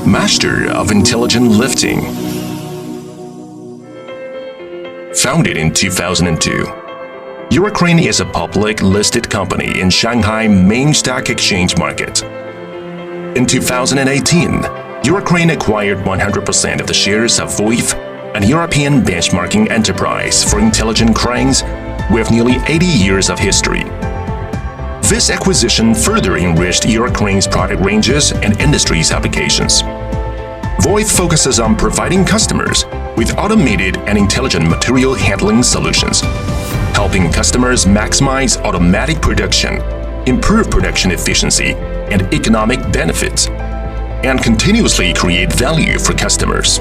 Master of Intelligent Lifting. Founded in 2002, EUROCRANE is a public listed company in Shanghai main stock exchange market. In 2018, EUROCRANE acquired 100% of the shares of VOIF, an European benchmarking enterprise for intelligent cranes with nearly 80 years of history. This acquisition further enriched EUROCRANE's product ranges and industry's applications. VOIF focuses on providing customers with automated and intelligent material handling solutions, helping customers maximize automatic production, improve production efficiency and economic benefits, and continuously create value for customers.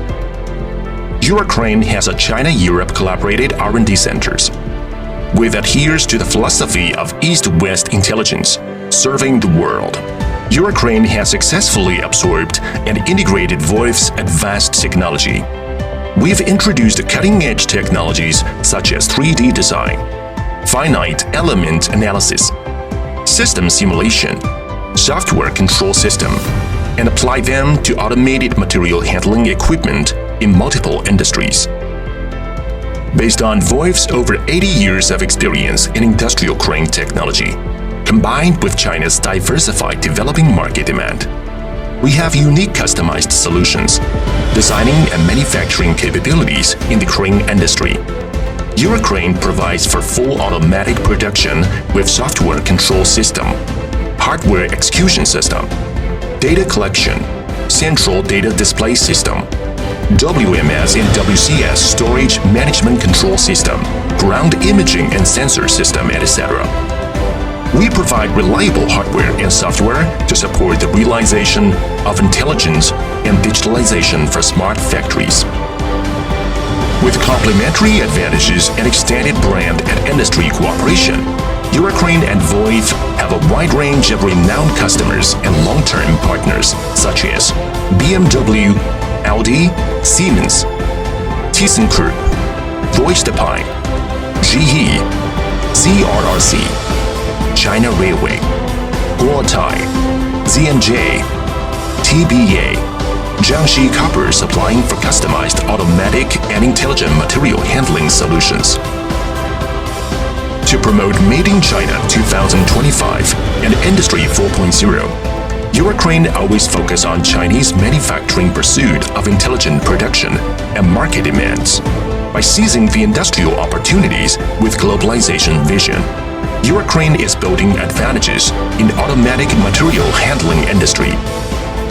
EUROCRANE has a China-Europe collaborated R&D centers, which adheres to the philosophy of East-West intelligence, serving the world. EUROCRANE has successfully absorbed and integrated VOIF's advanced technology. We've introduced cutting-edge technologies such as 3D design, finite element analysis, system simulation, software control system, and apply them to automated material handling equipment in multiple industries. Based on VOIF's over 80 years of experience in industrial crane technology, combined with China's diversified developing market demand, we have unique customized solutions, designing and manufacturing capabilities in the crane industry. EUROCRANE provides for full automatic production with software control system, hardware execution system, data collection, central data display system, WMS and WCS storage management control system, ground imaging and sensor system, etc. We provide reliable hardware and software to support the realization of intelligence and digitalization for smart factories. With complementary advantages and extended brand and industry cooperation, EUROCRANE and VOIF have a wide range of renowned customers and long-term partners such as BMW, Audi, Siemens, ThyssenKrupp, Deutsche Bahn, GE, CRRC, China Railway, Guotai, Z&J, TBA, Jiangxi Copper supplying for customized automatic and intelligent material handling solutions. To promote Made in China 2025 and Industry 4.0, EUROCRANE always focus on Chinese manufacturing pursuit of intelligent production and market demands. By seizing the industrial opportunities with globalization vision, EUROCRANE is building advantages in automatic material handling industry.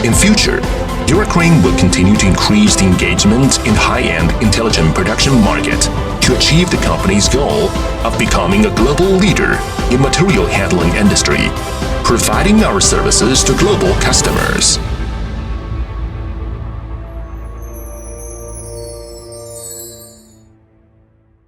In future, EUROCRANE will continue to increase the engagement in high-end intelligent production market to achieve the company's goal of becoming a global leader in material handling industry, providing our services to global customers.